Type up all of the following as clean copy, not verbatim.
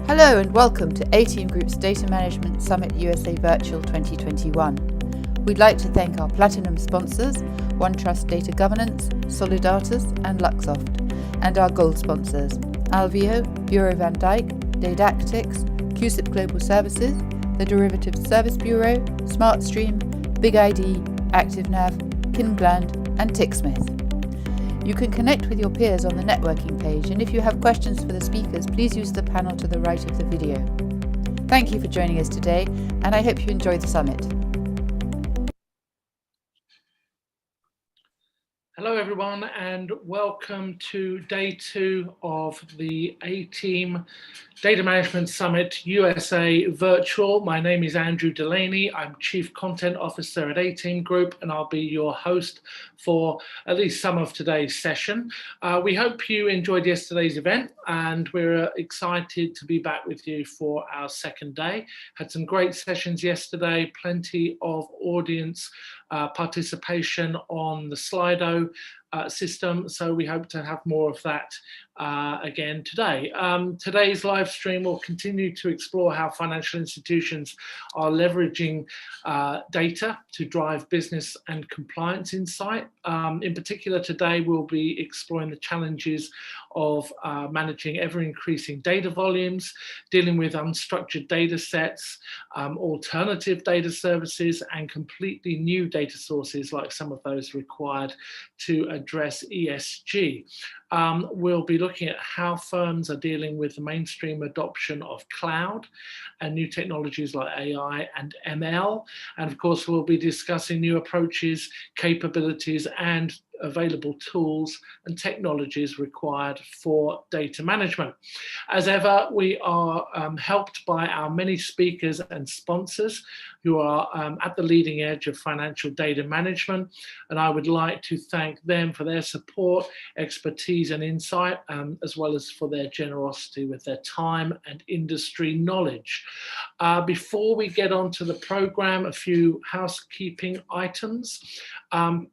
Hello and welcome to A-Team Group's Data Management Summit USA Virtual 2021. We'd like to thank our platinum sponsors, OneTrust Data Governance, Solidatus and Luxoft, and our gold sponsors, Alveo, Bureau van Dijk, Didactics, QSIP Global Services, the Derivatives Service Bureau, SmartStream, BigID, ActiveNav, Kinbland and TickSmith. You can connect with your peers on the networking page, and if you have questions for the speakers, please use the panel to the right of the video. Thank you for joining us today, and I hope you enjoyed the summit. Hello everyone, and welcome to day 2 of the A-Team Data Management Summit USA Virtual. My name is Andrew Delaney. I'm Chief Content Officer at A-Team Group, and I'll be your host for at least some of today's session. We hope you enjoyed yesterday's event, and we're excited to be back with you for our second day. Had some great sessions yesterday, plenty of audience participation on the Slido system, so we hope to have more of that again today. Today's live stream will continue to explore how financial institutions are leveraging data to drive business and compliance insight. In particular, today we'll be exploring the challenges of managing ever-increasing data volumes, dealing with unstructured data sets, alternative data services, and completely new data sources like some of those required to address ESG. We'll be looking at how firms are dealing with the mainstream adoption of cloud and new technologies like AI and ML. And of course, we'll be discussing new approaches, capabilities, and available tools and technologies required for data management. As ever, we are helped by our many speakers and sponsors who are at the leading edge of financial data management, and I would like to thank them for their support, expertise and insight, as well as for their generosity with their time and industry knowledge. Before we get on to the program, a few housekeeping items.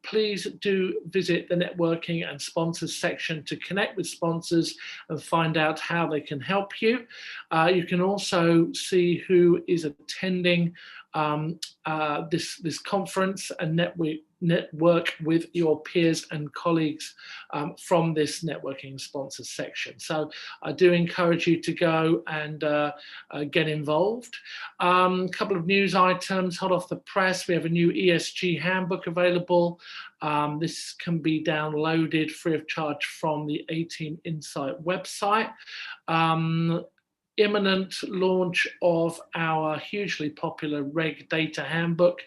Please do visit the networking and sponsors section to connect with sponsors and find out how they can help you. You can also see who is attending this conference and network with your peers and colleagues from this networking sponsors section. So I do encourage you to go and get involved. A couple of news items hot off the press. We have a new ESG handbook available. This can be downloaded free of charge from the A-Team Insight website. Imminent launch of our hugely popular Reg Data Handbook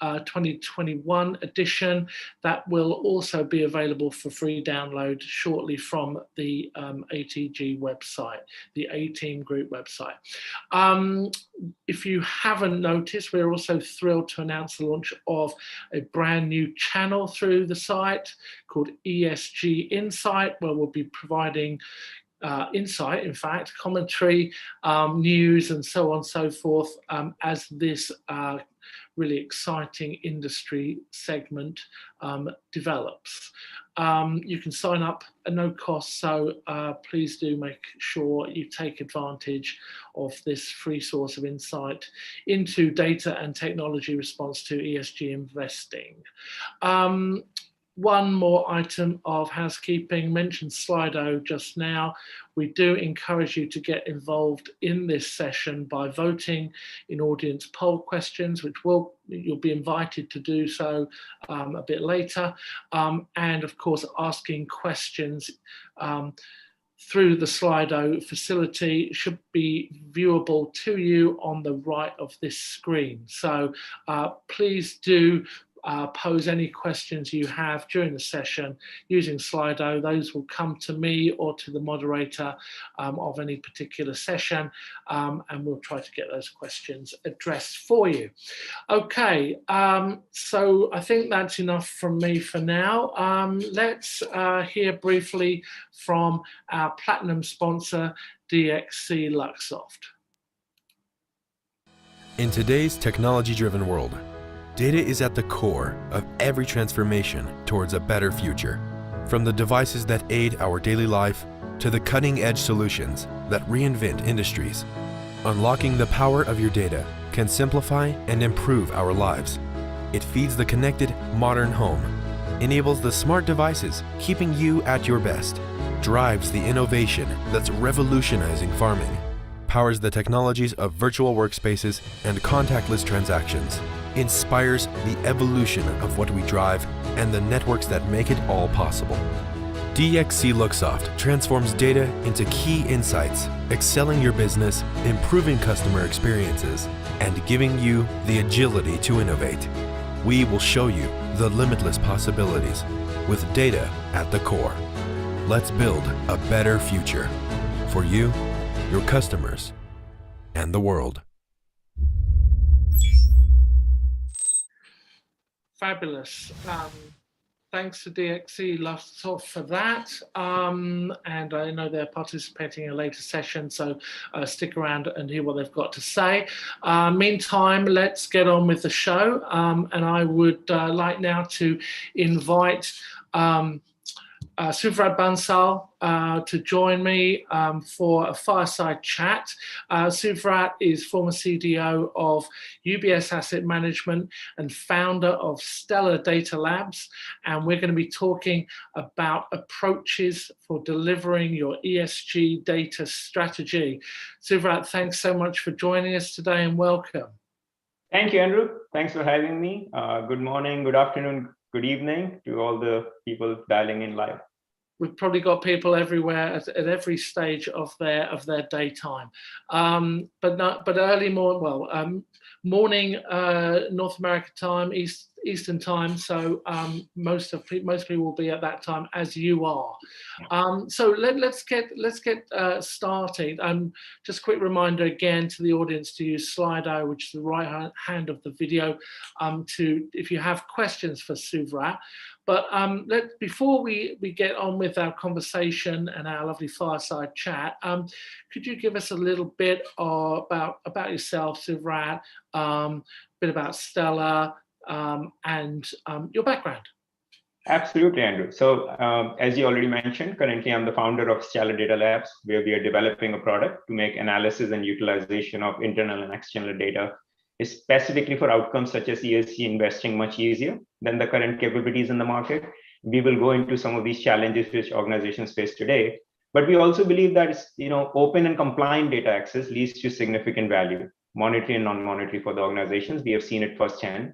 2021 edition that will also be available for free download shortly from the ATG website, the A-Team Group website. If you haven't noticed, we're also thrilled to announce the launch of a brand new channel through the site called ESG Insight, where we'll be providing insight, in fact, commentary, news, and so on and so forth as this really exciting industry segment develops. You can sign up at no cost, so please do make sure you take advantage of this free source of insight into data and technology response to ESG investing. One more item of housekeeping, mentioned Slido just now. We do encourage you to get involved in this session by voting in audience poll questions, which you'll be invited to do so a bit later. And of course, asking questions through the Slido facility should be viewable to you on the right of this screen. So please do pose any questions you have during the session using Slido. Those will come to me or to the moderator of any particular session, and we'll try to get those questions addressed for you. Okay, so I think that's enough from me for now. Let's hear briefly from our platinum sponsor, Dxc Luxoft. In today's technology-driven world, data is at the core of every transformation towards a better future. From the devices that aid our daily life to the cutting-edge solutions that reinvent industries. Unlocking the power of your data can simplify and improve our lives. It feeds the connected, modern home, enables the smart devices, keeping you at your best, drives the innovation that's revolutionizing farming, powers the technologies of virtual workspaces and contactless transactions, inspires the evolution of what we drive and the networks that make it all possible. Dxc Luxoft transforms data into key insights, excelling your business, improving customer experiences, and giving you the agility to innovate. We will show you the limitless possibilities with data at the core. Let's build a better future for you, your customers, and the world. Fabulous. Thanks to Dxc Luxoft for that. And I know they're participating in a later session, so stick around and hear what they've got to say. Meantime, let's get on with the show. And I would like now to invite Suvrat Bansal to join me for a fireside chat. Suvrat is former CDO of UBS Asset Management and founder of Stellar Data Labs, and we're going to be talking about approaches for delivering your ESG data strategy. Suvrat, thanks so much for joining us today and welcome. Thank you, Andrew. Thanks for having me. Good morning, good afternoon, good evening to all the people dialing in live. We've probably got people everywhere at every stage of their daytime, but early morning, morning North America time, Eastern time. So most people will be at that time, as you are. So let's get started. Just a quick reminder again to the audience to use Slido, which is the right hand of the video, if you have questions for Suvrat. But before we get on with our conversation and our lovely fireside chat, could you give us a little bit about yourself, Suvrat, a bit about Stellar, and your background? Absolutely, Andrew. So as you already mentioned, currently I'm the founder of Stellar Data Labs, where we are developing a product to make analysis and utilization of internal and external data, specifically for outcomes such as ESG investing much easier than the current capabilities in the market. We will go into some of these challenges which organizations face today, but we also believe that open and compliant data access leads to significant value, monetary and non-monetary, for the organizations. We have seen it firsthand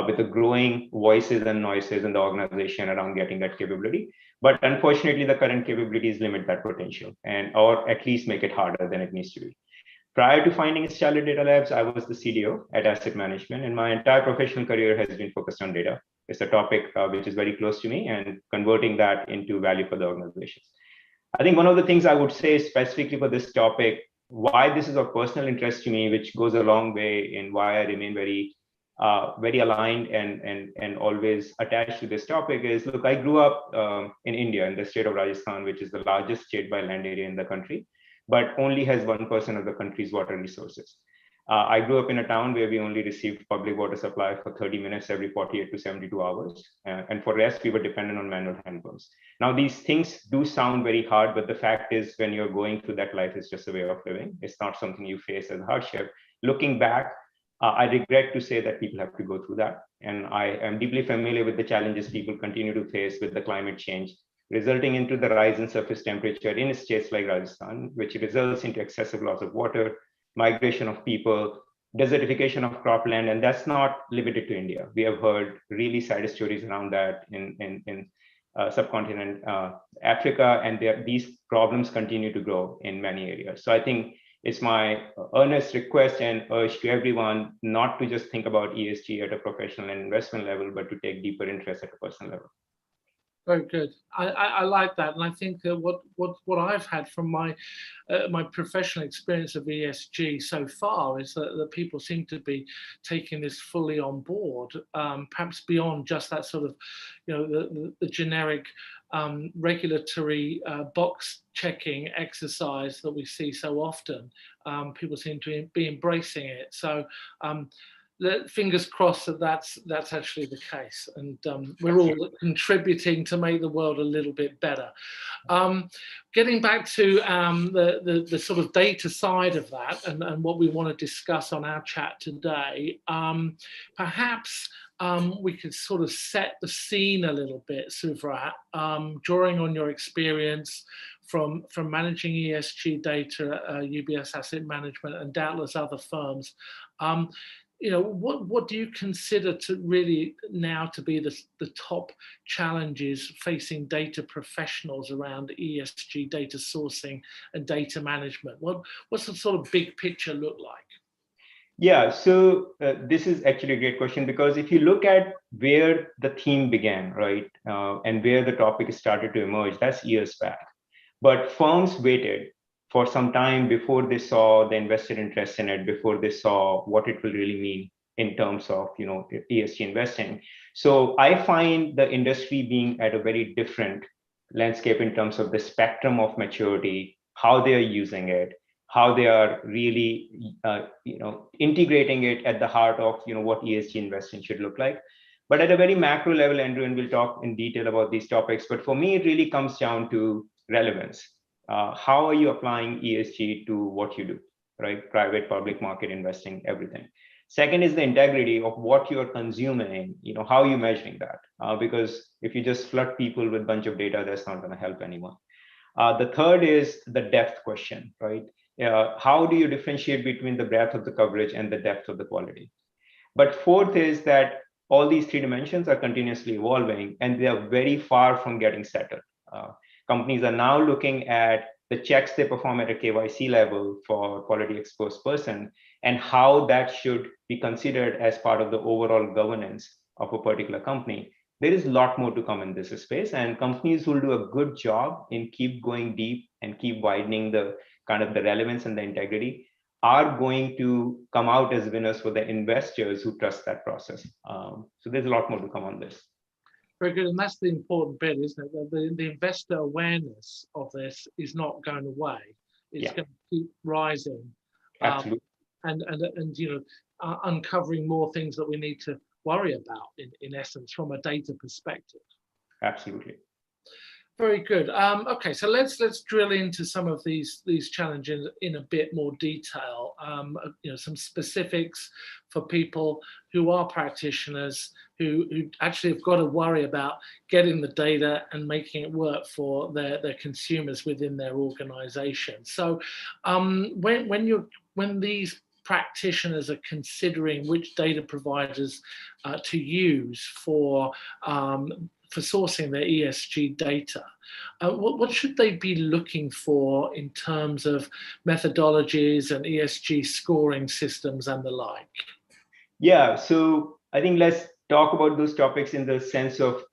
with the growing voices and noises in the organization around getting that capability. But unfortunately, the current capabilities limit that potential, or at least make it harder than it needs to be. Prior to finding Stellar Data Labs, I was the CDO at Asset Management, and my entire professional career has been focused on data. It's a topic which is very close to me, and converting that into value for the organizations. I think one of the things I would say specifically for this topic, why this is of personal interest to me, which goes a long way in why I remain very aligned and always attached to this topic, is, look, I grew up in India, in the state of Rajasthan, which is the largest state by land area in the country, but only has 1% of the country's water resources. I grew up in a town where we only received public water supply for 30 minutes every 48 to 72 hours. And for rest, we were dependent on manual hand pumps. Now, these things do sound very hard, but the fact is, when you're going through that, life is just a way of living. It's not something you face as a hardship. Looking back, I regret to say that people have to go through that. And I am deeply familiar with the challenges people continue to face with the climate change, resulting into the rise in surface temperature in states like Rajasthan, which results into excessive loss of water, migration of people, desertification of cropland, and that's not limited to India. We have heard really sad stories around that in subcontinent Africa, and these problems continue to grow in many areas. So I think it's my earnest request and urge to everyone not to just think about ESG at a professional and investment level, but to take deeper interest at a personal level. Very good. I like that, and I think that what I've had from my my professional experience of ESG so far is that people seem to be taking this fully on board, perhaps beyond just that sort of, the generic regulatory box checking exercise that we see so often. People seem to be embracing it. So fingers crossed that that's actually the case, and we're all contributing to make the world a little bit better. Getting back to the sort of data side of that, and what we want to discuss on our chat today, perhaps we could sort of set the scene a little bit, Suvrat, drawing on your experience from managing ESG data at UBS Asset Management and doubtless other firms. You know, what do you consider to really now to be the top challenges facing data professionals around ESG data sourcing and data management? What's the sort of big picture look like? Yeah, so this is actually a great question, because if you look at where the theme began, right, and where the topic started to emerge, that's years back. But firms waited for some time before they saw the investor interest in it, before they saw what it will really mean in terms of, you know, ESG investing. So I find the industry being at a very different landscape in terms of the spectrum of maturity, how they are using it, how they are really, you know, integrating it at the heart of, you know, what ESG investing should look like. But at a very macro level, Andrew, and we'll talk in detail about these topics, but for me, it really comes down to relevance. How are you applying ESG to what you do, right? Private, public market investing, everything. Second is the integrity of what you're consuming, you know, how are you measuring that? Because if you just flood people with a bunch of data, that's not going to help anyone. The third is the depth question, right? How do you differentiate between the breadth of the coverage and the depth of the quality? But fourth is that all these three dimensions are continuously evolving, and they are very far from getting settled. Companies are now looking at the checks they perform at a KYC level for quality exposed person, and how that should be considered as part of the overall governance of a particular company. There is a lot more to come in this space, and companies will do a good job in keep going deep and keep widening the kind of the relevance and the integrity, are going to come out as winners for the investors who trust that process. So there's a lot more to come on this. Very good, and that's the important bit, isn't it? The investor awareness of this is not going away. It's going to keep rising. Absolutely. And you know, uncovering more things that we need to worry about in essence from a data perspective. Absolutely. Very good. Okay, so let's drill into some of these challenges in a bit more detail. You know, some specifics for people who are practitioners who actually have got to worry about getting the data and making it work for their consumers within their organization. So when these practitioners are considering which data providers to use for sourcing their ESG data, what should they be looking for in terms of methodologies and ESG scoring systems and the like? Yeah, so I think let's talk about those topics in the sense of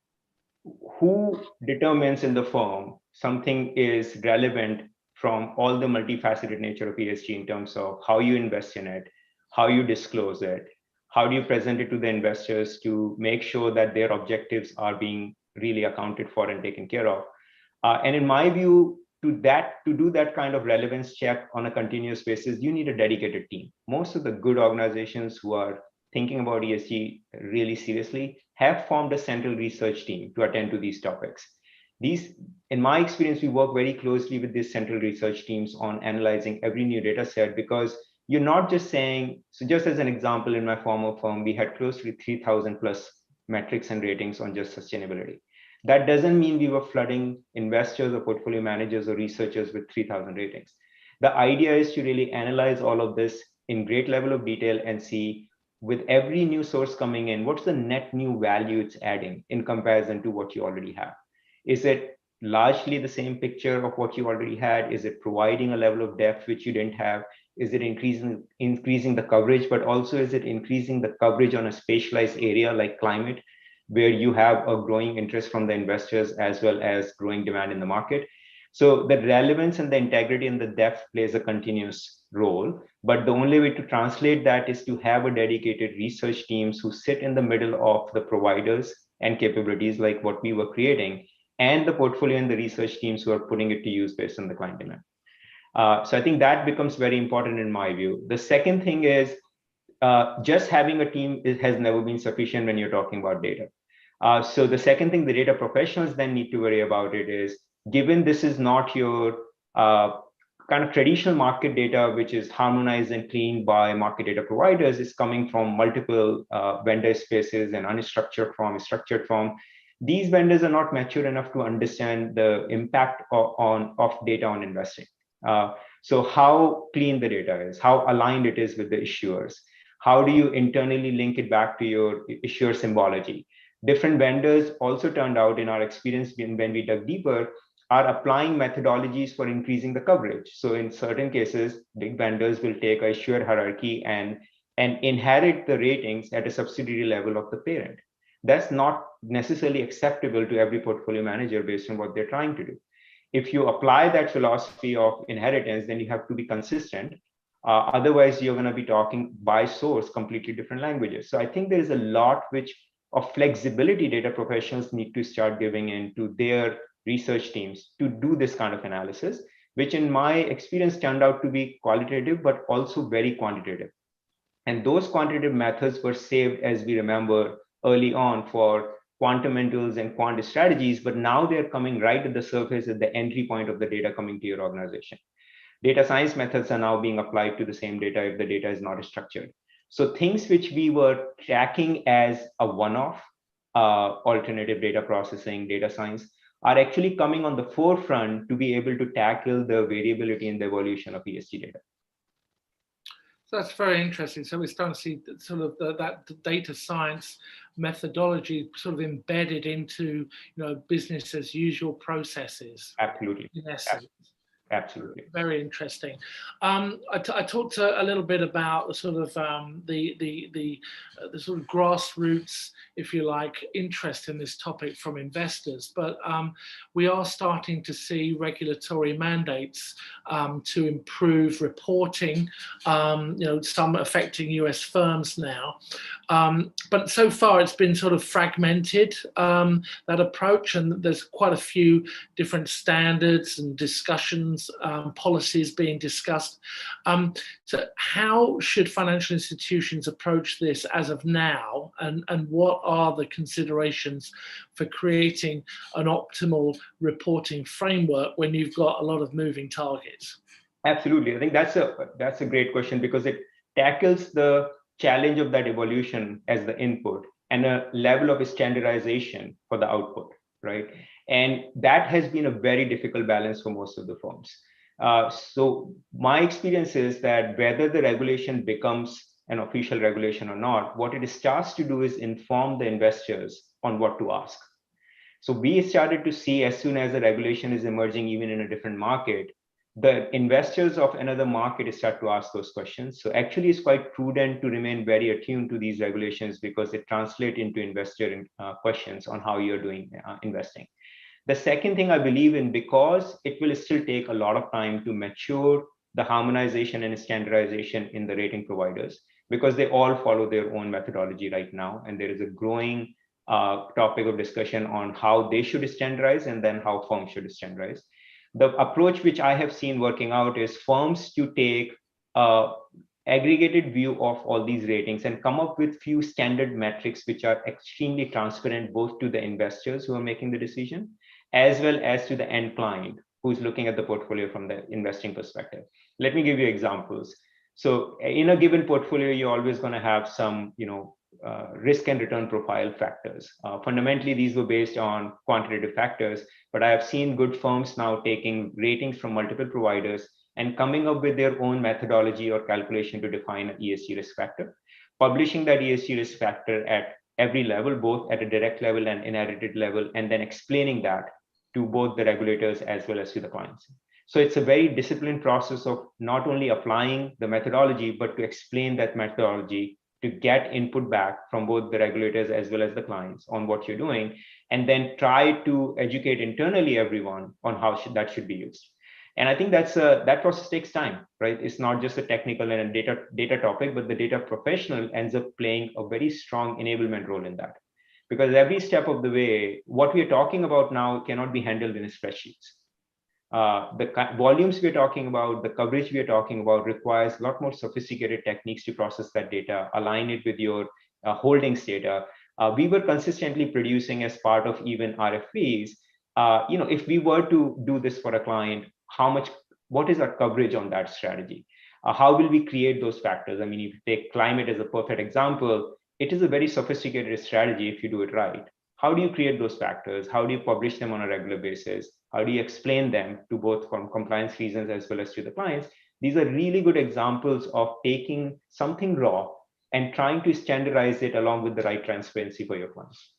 who determines in the firm something is relevant from all the multifaceted nature of ESG in terms of how you invest in it, how you disclose it, how do you present it to the investors to make sure that their objectives are being really accounted for and taken care of. And in my view, to do that kind of relevance check on a continuous basis, you need a dedicated team. Most of the good organizations who are thinking about ESG really seriously have formed a central research team to attend to these topics. In my experience, we work very closely with these central research teams on analyzing every new data set, because you're not just saying, so just as an example, in my former firm, we had close to 3,000 plus metrics and ratings on just sustainability. That doesn't mean we were flooding investors or portfolio managers or researchers with 3,000 ratings. The idea is to really analyze all of this in great level of detail and see, with every new source coming in, what's the net new value it's adding in comparison to what you already have? Is it largely the same picture of what you already had? Is it providing a level of depth which you didn't have? Is it increasing the coverage, but also is it increasing the coverage on a spatialized area like climate, where you have a growing interest from the investors as well as growing demand in the market? So the relevance and the integrity and the depth plays a continuous role, but the only way to translate that is to have a dedicated research teams who sit in the middle of the providers and capabilities like what we were creating, and the portfolio and the research teams who are putting it to use based on the client demand. So I think that becomes very important in my view. The second thing is, just having a team has never been sufficient when you're talking about data. So the second thing the data professionals then need to worry about it is, given this is not your kind of traditional market data, which is harmonized and cleaned by market data providers, is coming from multiple vendor spaces and unstructured form, structured form. These vendors are not mature enough to understand the impact of data on investing. So how clean the data is, how aligned it is with the issuers, how do you internally link it back to your issuer symbology? Different vendors also turned out, in our experience when we dug deeper, are applying methodologies for increasing the coverage. So in certain cases, big vendors will take a issuer hierarchy and inherit the ratings at a subsidiary level of the parent. That's not necessarily acceptable to every portfolio manager based on what they're trying to do. If you apply that philosophy of inheritance, then you have to be consistent. Otherwise, you're going to be talking by source completely different languages. So I think there is a lot of flexibility data professionals need to start giving into their research teams to do this kind of analysis, which in my experience turned out to be qualitative, but also very quantitative. And those quantitative methods were saved, as we remember, early on for quantamentals and quant strategies, but now they're coming right at the surface at the entry point of the data coming to your organization. Data science methods are now being applied to the same data if the data is not structured. So things which we were tracking as a one-off, alternative data processing, data science, are actually coming on the forefront to be able to tackle the variability in the evolution of ESG data. So that's very interesting. So we're starting to see sort of that data science methodology sort of embedded into business as usual processes. Absolutely. In essence. Absolutely. Very interesting. I talked a little bit about the sort of the sort of grassroots, if you like, interest in this topic from investors, but we are starting to see regulatory mandates to improve reporting. Some affecting US firms now, but so far it's been sort of fragmented, that approach, and there's quite a few different standards and discussions. Policies being discussed. So how should financial institutions approach this as of now, and what are the considerations for creating an optimal reporting framework when you've got a lot of moving targets? Absolutely. I think that's a great question, because it tackles the challenge of that evolution as the input and a level of standardization for the output, right? And that has been a very difficult balance for most of the firms. So my experience is that whether the regulation becomes an official regulation or not, what it starts to do is inform the investors on what to ask. So we started to see, as soon as the regulation is emerging, even in a different market, the investors of another market start to ask those questions. So actually it's quite prudent to remain very attuned to these regulations, because it translates into investor questions on how you're doing investing. The second thing I believe in, because it will still take a lot of time to mature the harmonization and standardization in the rating providers, because they all follow their own methodology right now. And there is a growing topic of discussion on how they should standardize and then how firms should standardize. The approach which I have seen working out is firms to take aggregated view of all these ratings and come up with few standard metrics which are extremely transparent, both to the investors who are making the decision, as well as to the end client who's looking at the portfolio from the investing perspective. Let me give you examples. So in a given portfolio, you're always going to have some, risk and return profile factors. Fundamentally, these were based on quantitative factors, but I have seen good firms now taking ratings from multiple providers and coming up with their own methodology or calculation to define an ESG risk factor, publishing that ESG risk factor at every level, both at a direct level and inherited level, and then explaining that to both the regulators as well as to the clients. So it's a very disciplined process of not only applying the methodology, but to explain that methodology, to get input back from both the regulators as well as the clients on what you're doing, and then try to educate internally everyone on how that should be used. And I think that process takes time, right? It's not just a technical and a data topic, but the data professional ends up playing a very strong enablement role in that. Because every step of the way, what we are talking about now cannot be handled in spreadsheets. volumes we're talking about, the coverage we're talking about requires a lot more sophisticated techniques to process that data, align it with your holdings data. We were consistently producing as part of even RFPs. If we were to do this for a client, what is our coverage on that strategy? How will we create those factors? I mean, if you take climate as a perfect example, it is a very sophisticated strategy if you do it right. How do you create those factors? How do you publish them on a regular basis? How do you explain them to both from compliance reasons as well as to the clients? These are really good examples of taking something raw and trying to standardize it along with the right transparency for your clients.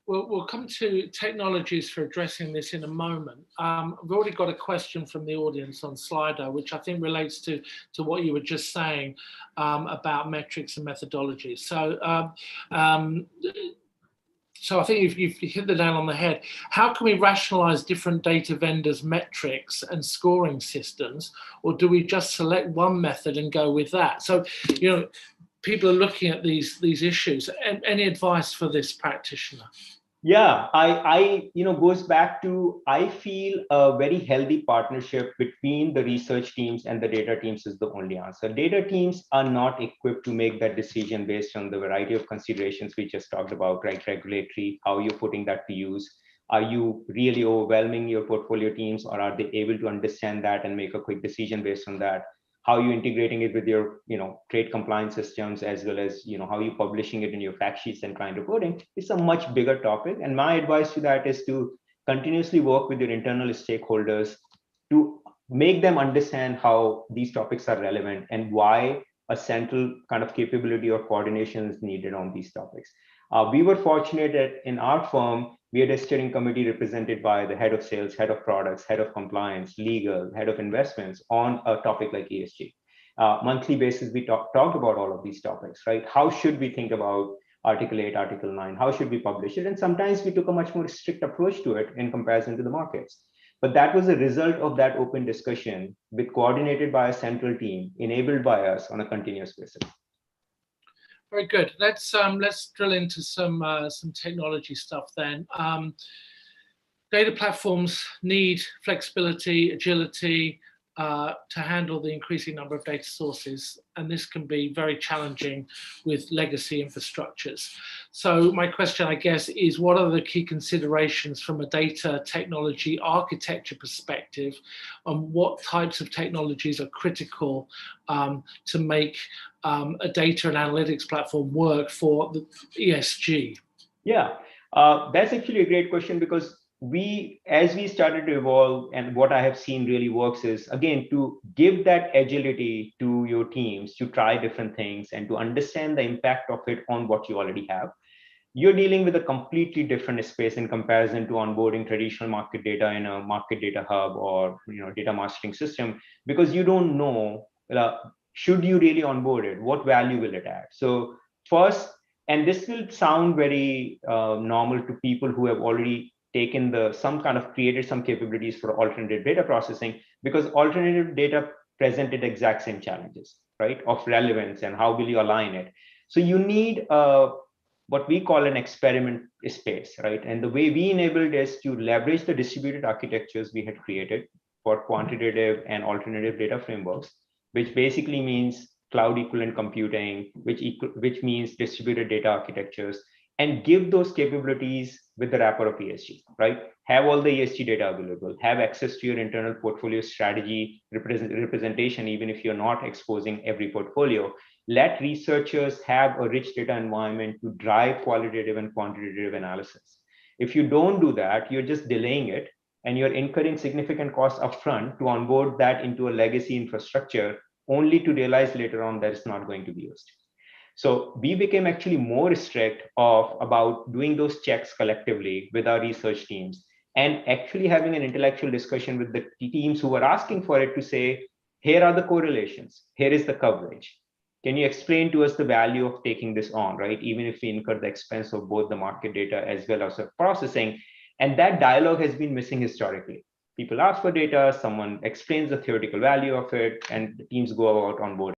We'll come to technologies for addressing this in a moment. I've already got a question from the audience on Slido, which I think relates to what you were just saying about metrics and methodologies. So I think you've hit the nail on the head. How can we rationalize different data vendors' metrics and scoring systems, or do we just select one method and go with that? So, people are looking at these issues. Any advice for this practitioner? Yeah, I goes back to, I feel a very healthy partnership between the research teams and the data teams is the only answer. Data teams are not equipped to make that decision based on the variety of considerations we just talked about, right? Regulatory, how you're putting that to use. Are you really overwhelming your portfolio teams, or are they able to understand that and make a quick decision based on that? How are you integrating it with your trade compliance systems, as well as how are you publishing it in your fact sheets and client reporting? It's a much bigger topic, and my advice to that is to continuously work with your internal stakeholders to make them understand how these topics are relevant and why a central kind of capability or coordination is needed on these topics. We were fortunate that in our firm, we had a steering committee represented by the head of sales, head of products, head of compliance, legal, head of investments on a topic like ESG. Monthly basis, we talked about all of these topics, right? How should we think about Article 8, Article 9? How should we publish it? And sometimes we took a much more strict approach to it in comparison to the markets. But that was a result of that open discussion, coordinated by a central team, enabled by us on a continuous basis. Very good. Let's drill into some technology stuff then. Data platforms need flexibility, agility to handle the increasing number of data sources, and this can be very challenging with legacy infrastructures. So my question, I guess, is what are the key considerations from a data technology architecture perspective, and what types of technologies are critical to make a data and analytics platform work for the ESG? Yeah, that's actually a great question, because as we started to evolve, and what I have seen really works is, again, to give that agility to your teams to try different things and to understand the impact of it on what you already have. You're dealing with a completely different space in comparison to onboarding traditional market data in a market data hub or data mastering system, because you don't know, should you really onboard it? What value will it add? So first, and this will sound very normal to people who have already taken created some capabilities for alternative data processing, because alternative data presented exact same challenges, right, of relevance and how will you align it. So you need what we call an experiment space, right? And the way we enabled is to leverage the distributed architectures we had created for quantitative and alternative data frameworks, which basically means cloud equivalent computing, which means distributed data architectures, and give those capabilities with the wrapper of ESG, right? Have all the ESG data available, have access to your internal portfolio strategy representation, even if you're not exposing every portfolio. Let researchers have a rich data environment to drive qualitative and quantitative analysis. If you don't do that, you're just delaying it, and you're incurring significant costs upfront to onboard that into a legacy infrastructure, only to realize later on that it's not going to be used. So we became actually more strict about doing those checks collectively with our research teams, and actually having an intellectual discussion with the teams who were asking for it to say, here are the correlations, here is the coverage. Can you explain to us the value of taking this on, right? Even if we incur the expense of both the market data as well as the processing. And that dialogue has been missing historically. People ask for data, someone explains the theoretical value of it, and the teams go about on board.